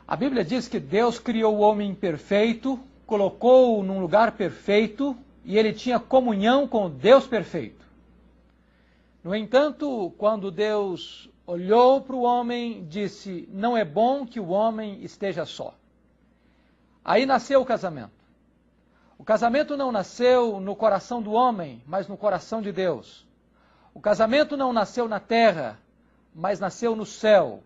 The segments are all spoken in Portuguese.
A Bíblia diz que Deus criou o homem perfeito, colocou-o num lugar perfeito e ele tinha comunhão com o Deus perfeito. No entanto, quando Deus olhou para o homem, disse: não é bom que o homem esteja só. Aí nasceu o casamento. O casamento não nasceu no coração do homem, mas no coração de Deus. O casamento não nasceu na terra, mas nasceu no céu.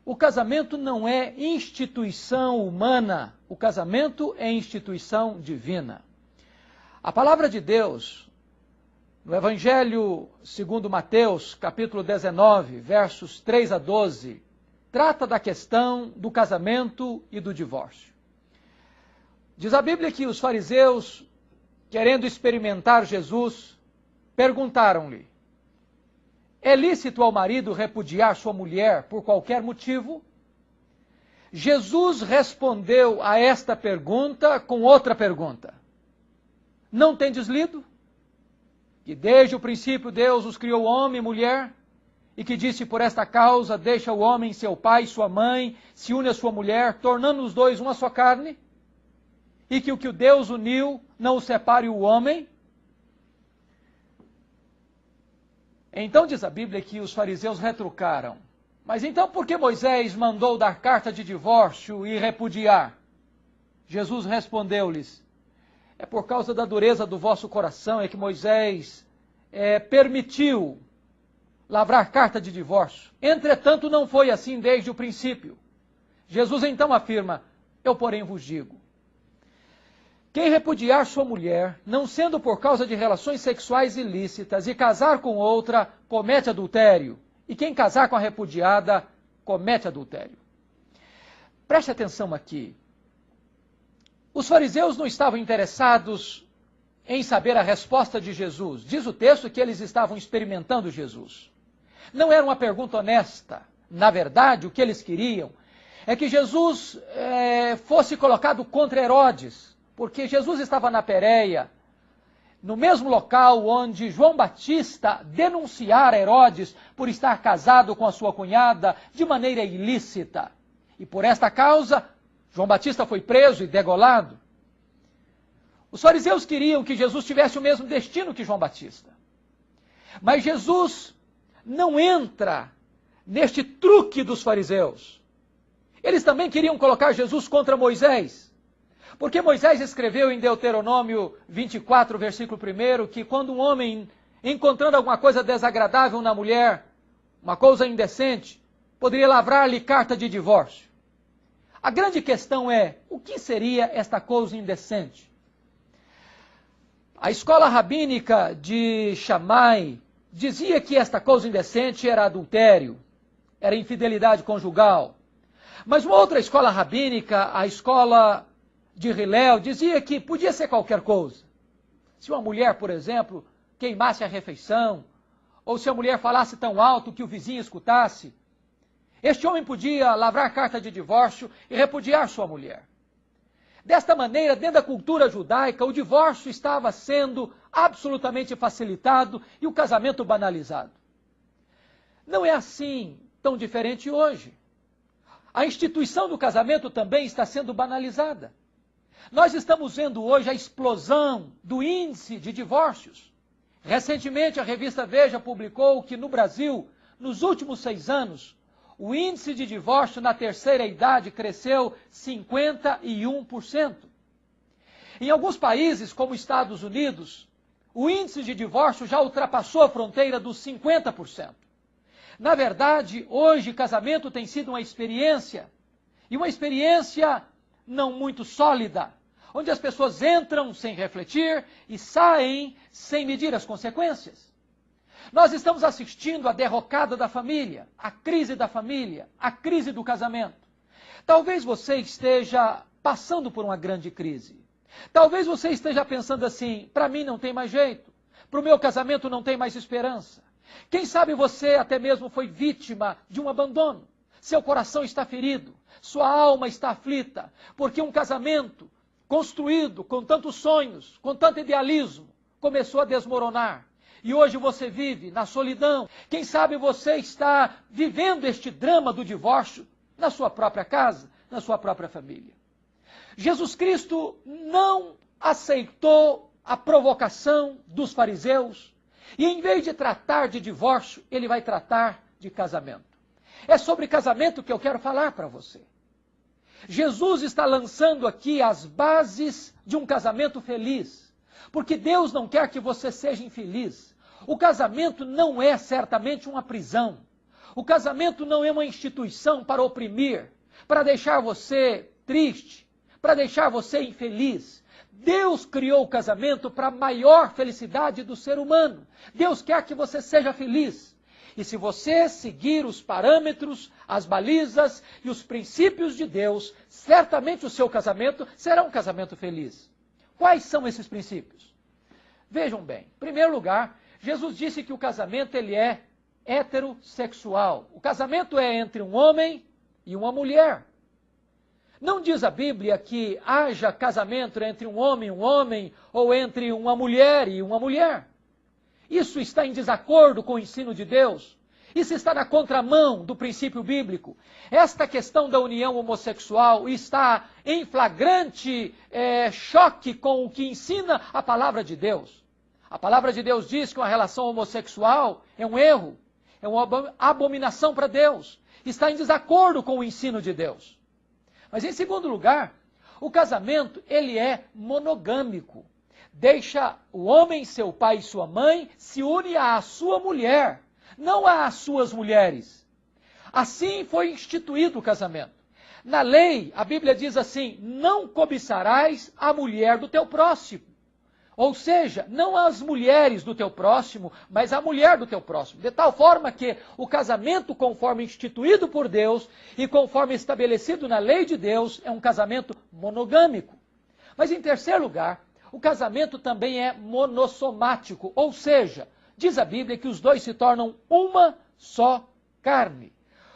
O casamento não é instituição humana, o casamento é instituição divina. A palavra de Deus, no Evangelho segundo Mateus, capítulo 19, versos 3 a 12, trata da questão do casamento e do divórcio. Diz a Bíblia que os fariseus, querendo experimentar Jesus, perguntaram-lhe: é lícito ao marido repudiar sua mulher por qualquer motivo? Jesus respondeu a esta pergunta com outra pergunta. Não tendes lido? Que desde o princípio Deus os criou homem e mulher, e que disse: por esta causa deixa o homem seu pai e sua mãe, se une à sua mulher, tornando os dois uma só carne? E que o Deus uniu não o separe o homem? Então diz a Bíblia que os fariseus retrucaram: mas então por que Moisés mandou dar carta de divórcio e repudiar? Jesus respondeu-lhes: é por causa da dureza do vosso coração é que Moisés permitiu lavrar carta de divórcio. Entretanto, não foi assim desde o princípio. Jesus então afirma: eu porém vos digo, quem repudiar sua mulher, não sendo por causa de relações sexuais ilícitas, e casar com outra, comete adultério. E quem casar com a repudiada, comete adultério. Preste atenção aqui. Os fariseus não estavam interessados em saber a resposta de Jesus. Diz o texto que eles estavam experimentando Jesus. Não era uma pergunta honesta. Na verdade, o que eles queriam é que Jesus fosse colocado contra Herodes. Porque Jesus estava na Pérea, no mesmo local onde João Batista denunciara Herodes por estar casado com a sua cunhada de maneira ilícita. E por esta causa, João Batista foi preso e degolado. Os fariseus queriam que Jesus tivesse o mesmo destino que João Batista. Mas Jesus não entra neste truque dos fariseus. Eles também queriam colocar Jesus contra Moisés. Porque Moisés escreveu em Deuteronômio 24, versículo 1, que quando um homem, encontrando alguma coisa desagradável na mulher, uma coisa indecente, poderia lavrar-lhe carta de divórcio. A grande questão é, o que seria esta coisa indecente? A escola rabínica de Shammai dizia que esta coisa indecente era adultério, era infidelidade conjugal. Mas uma outra escola rabínica, a escola de Hillel, dizia que podia ser qualquer coisa. Se uma mulher, por exemplo, queimasse a refeição, ou se a mulher falasse tão alto que o vizinho escutasse, este homem podia lavrar carta de divórcio e repudiar sua mulher. Desta maneira, dentro da cultura judaica, o divórcio estava sendo absolutamente facilitado e o casamento banalizado. Não é assim tão diferente hoje. A instituição do casamento também está sendo banalizada. Nós estamos vendo hoje a explosão do índice de divórcios. Recentemente, a revista Veja publicou que no Brasil, nos últimos 6 anos, o índice de divórcio na terceira idade cresceu 51%. Em alguns países, como Estados Unidos, o índice de divórcio já ultrapassou a fronteira dos 50%. Na verdade, hoje, casamento tem sido uma experiência, e uma experiência não muito sólida, onde as pessoas entram sem refletir e saem sem medir as consequências. Nós estamos assistindo à derrocada da família, à crise da família, à crise do casamento. Talvez você esteja passando por uma grande crise. Talvez você esteja pensando assim: para mim não tem mais jeito, para o meu casamento não tem mais esperança. Quem sabe você até mesmo foi vítima de um abandono. Seu coração está ferido, sua alma está aflita, porque um casamento construído com tantos sonhos, com tanto idealismo, começou a desmoronar. E hoje você vive na solidão. Quem sabe você está vivendo este drama do divórcio na sua própria casa, na sua própria família. Jesus Cristo não aceitou a provocação dos fariseus e, em vez de tratar de divórcio, ele vai tratar de casamento. É sobre casamento que eu quero falar para você. Jesus está lançando aqui as bases de um casamento feliz, porque Deus não quer que você seja infeliz. O casamento não é certamente uma prisão. O casamento não é uma instituição para oprimir, para deixar você triste, para deixar você infeliz. Deus criou o casamento para a maior felicidade do ser humano. Deus quer que você seja feliz. E se você seguir os parâmetros, as balizas e os princípios de Deus, certamente o seu casamento será um casamento feliz. Quais são esses princípios? Vejam bem, em primeiro lugar, Jesus disse que o casamento ele é heterossexual. O casamento é entre um homem e uma mulher. Não diz a Bíblia que haja casamento entre um homem ou entre uma mulher e uma mulher. Isso está em desacordo com o ensino de Deus. Isso está na contramão do princípio bíblico. Esta questão da união homossexual está em flagrante choque com o que ensina a palavra de Deus. A palavra de Deus diz que uma relação homossexual é um erro, é uma abominação para Deus. Está em desacordo com o ensino de Deus. Mas em segundo lugar, o casamento ele é monogâmico. Deixa o homem, seu pai e sua mãe, se une à sua mulher, não às suas mulheres. Assim foi instituído o casamento. Na lei, a Bíblia diz assim, não cobiçarás a mulher do teu próximo. Ou seja, não as mulheres do teu próximo, mas a mulher do teu próximo. De tal forma que o casamento, conforme instituído por Deus e conforme estabelecido na lei de Deus, é um casamento monogâmico. Mas em terceiro lugar, o casamento também é monossomático, ou seja, diz a Bíblia que os dois se tornam uma só carne.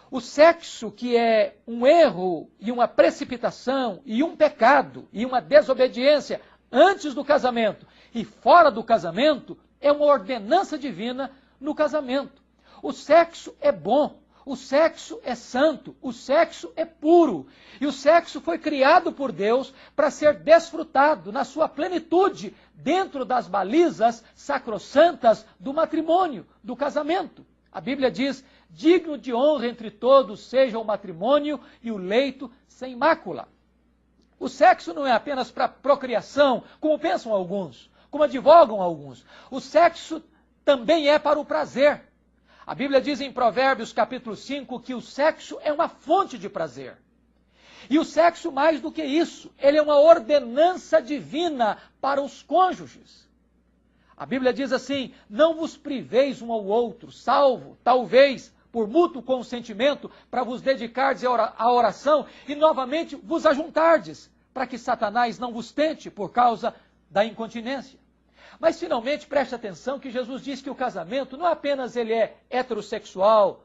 O sexo, que é um erro e uma precipitação e um pecado e uma desobediência antes do casamento e fora do casamento, é uma ordenança divina no casamento. O sexo é bom, o sexo é santo, o sexo é puro. E o sexo foi criado por Deus para ser desfrutado na sua plenitude dentro das balizas sacrossantas do matrimônio, do casamento. A Bíblia diz, digno de honra entre todos seja o matrimônio e o leito sem mácula. O sexo não é apenas para procriação, como pensam alguns, como advogam alguns. O sexo também é para o prazer. A Bíblia diz em Provérbios capítulo 5 que o sexo é uma fonte de prazer. E o sexo, mais do que isso, ele é uma ordenança divina para os cônjuges. A Bíblia diz assim, não vos priveis um ao outro, salvo, talvez, por mútuo consentimento, para vos dedicardes à oração e novamente vos ajuntardes, para que Satanás não vos tente por causa da incontinência. Mas finalmente preste atenção que Jesus diz que o casamento não apenas ele é heterossexual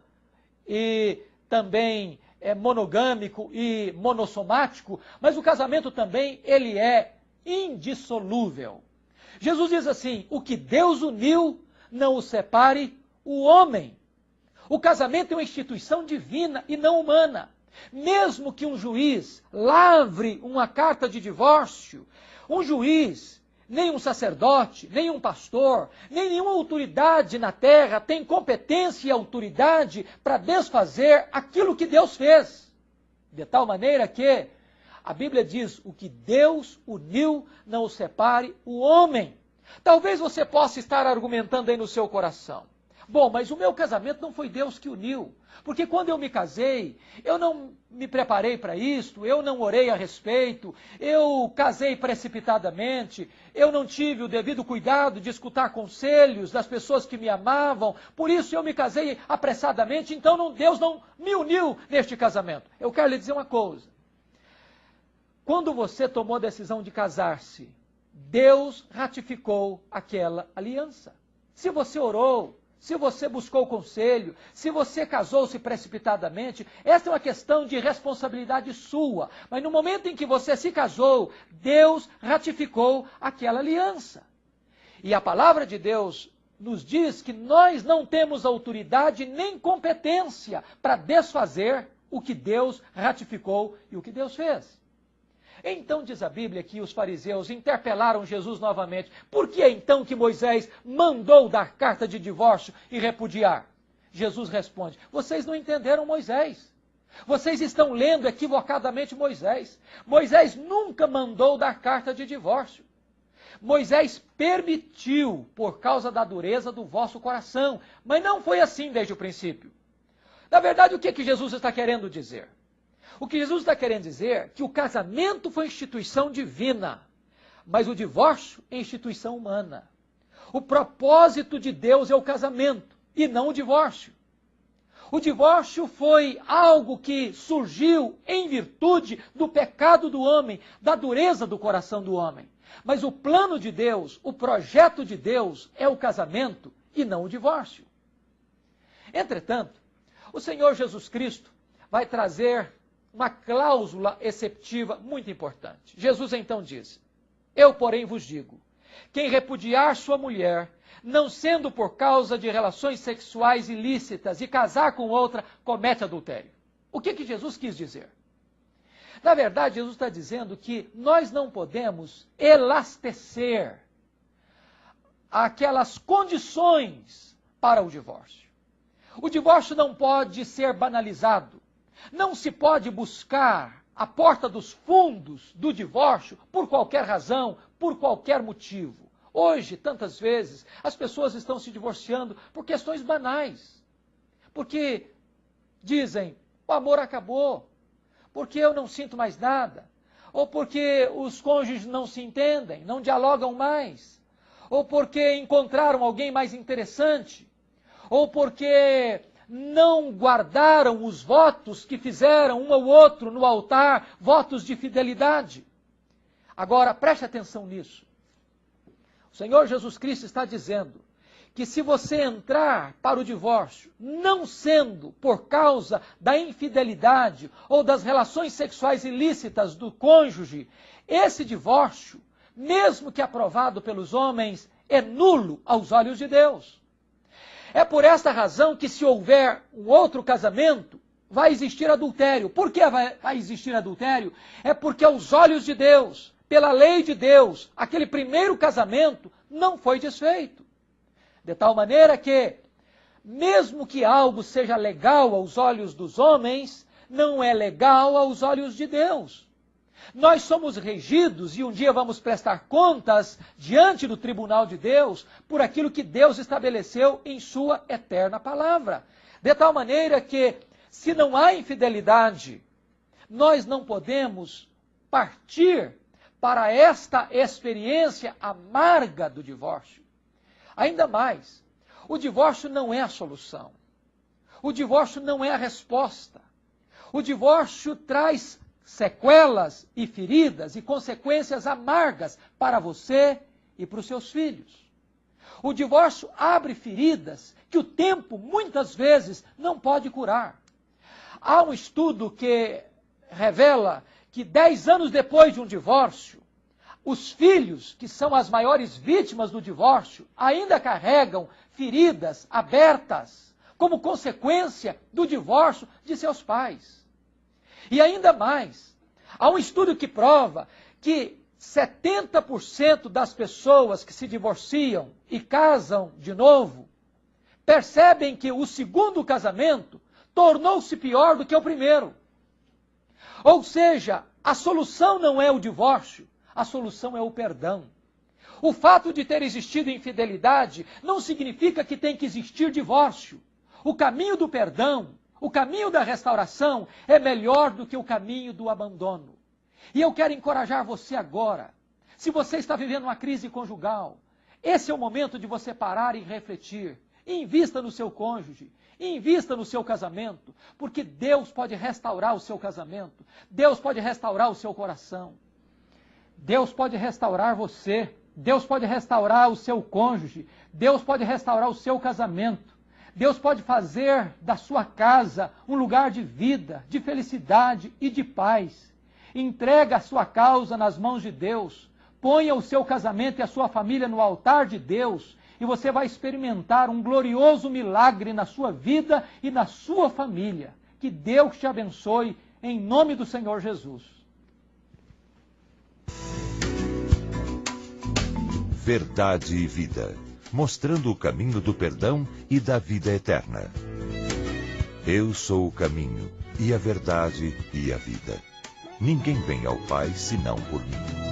e também é monogâmico e monossomático, mas o casamento também ele é indissolúvel. Jesus diz assim, o que Deus uniu, não o separe o homem. O casamento é uma instituição divina e não humana. Mesmo que um juiz lavre uma carta de divórcio, um juiz, nem um sacerdote, nem um pastor, nem nenhuma autoridade na terra tem competência e autoridade para desfazer aquilo que Deus fez. De tal maneira que a Bíblia diz, o que Deus uniu, não o separe o homem. Talvez você possa estar argumentando aí no seu coração. Bom, mas o meu casamento não foi Deus que uniu. Porque quando eu me casei, eu não me preparei para isto, eu não orei a respeito, eu casei precipitadamente, eu não tive o devido cuidado de escutar conselhos das pessoas que me amavam, por isso eu me casei apressadamente, então Deus não me uniu neste casamento. Eu quero lhe dizer uma coisa. Quando você tomou a decisão de casar-se, Deus ratificou aquela aliança. Se você orou, se você buscou conselho, se você casou-se precipitadamente, essa é uma questão de responsabilidade sua. Mas no momento em que você se casou, Deus ratificou aquela aliança. E a palavra de Deus nos diz que nós não temos autoridade nem competência para desfazer o que Deus ratificou e o que Deus fez. Então diz a Bíblia que os fariseus interpelaram Jesus novamente. Por que então que Moisés mandou dar carta de divórcio e repudiar? Jesus responde, vocês não entenderam Moisés. Vocês estão lendo equivocadamente Moisés. Moisés nunca mandou dar carta de divórcio. Moisés permitiu por causa da dureza do vosso coração. Mas não foi assim desde o princípio. Na verdade, o que é que Jesus está querendo dizer? O que Jesus está querendo dizer é que o casamento foi instituição divina, mas o divórcio é instituição humana. O propósito de Deus é o casamento e não o divórcio. O divórcio foi algo que surgiu em virtude do pecado do homem, da dureza do coração do homem. Mas o plano de Deus, o projeto de Deus é o casamento e não o divórcio. Entretanto, o Senhor Jesus Cristo vai trazer uma cláusula exceptiva muito importante. Jesus então diz, eu porém vos digo, quem repudiar sua mulher, não sendo por causa de relações sexuais ilícitas e casar com outra, comete adultério. O que Jesus quis dizer? Na verdade, Jesus está dizendo que nós não podemos elastecer aquelas condições para o divórcio. O divórcio não pode ser banalizado. Não se pode buscar a porta dos fundos do divórcio por qualquer razão, por qualquer motivo. Hoje, tantas vezes, as pessoas estão se divorciando por questões banais. Porque dizem, o amor acabou, porque eu não sinto mais nada, ou porque os cônjuges não se entendem, não dialogam mais, ou porque encontraram alguém mais interessante, ou porque não guardaram os votos que fizeram um ao outro no altar, votos de fidelidade. Agora, preste atenção nisso. O Senhor Jesus Cristo está dizendo que se você entrar para o divórcio, não sendo por causa da infidelidade ou das relações sexuais ilícitas do cônjuge, esse divórcio, mesmo que aprovado pelos homens, é nulo aos olhos de Deus. É por esta razão que se houver um outro casamento, vai existir adultério. Por que vai existir adultério? É porque aos olhos de Deus, pela lei de Deus, aquele primeiro casamento não foi desfeito. De tal maneira que, mesmo que algo seja legal aos olhos dos homens, não é legal aos olhos de Deus. Nós somos regidos e um dia vamos prestar contas diante do tribunal de Deus por aquilo que Deus estabeleceu em sua eterna palavra. De tal maneira que, se não há infidelidade, nós não podemos partir para esta experiência amarga do divórcio. Ainda mais, o divórcio não é a solução. O divórcio não é a resposta. O divórcio traz sequelas e feridas e consequências amargas para você e para os seus filhos. O divórcio abre feridas que o tempo, muitas vezes, não pode curar. Há um estudo que revela que 10 anos depois de um divórcio, os filhos, que são as maiores vítimas do divórcio, ainda carregam feridas abertas como consequência do divórcio de seus pais. E ainda mais, há um estudo que prova que 70% das pessoas que se divorciam e casam de novo, percebem que o segundo casamento tornou-se pior do que o primeiro. Ou seja, a solução não é o divórcio, a solução é o perdão. O fato de ter existido infidelidade não significa que tem que existir divórcio. O caminho do perdão, o caminho da restauração é melhor do que o caminho do abandono. E eu quero encorajar você agora. Se você está vivendo uma crise conjugal, esse é o momento de você parar e refletir. Invista no seu cônjuge, invista no seu casamento, porque Deus pode restaurar o seu casamento, Deus pode restaurar o seu coração, Deus pode restaurar você, Deus pode restaurar o seu cônjuge, Deus pode restaurar o seu casamento. Deus pode fazer da sua casa um lugar de vida, de felicidade e de paz. Entrega a sua causa nas mãos de Deus. Ponha o seu casamento e a sua família no altar de Deus. E você vai experimentar um glorioso milagre na sua vida e na sua família. Que Deus te abençoe, em nome do Senhor Jesus. Verdade e Vida, mostrando o caminho do perdão e da vida eterna. Eu sou o caminho, e a verdade, e a vida. Ninguém vem ao Pai senão por mim.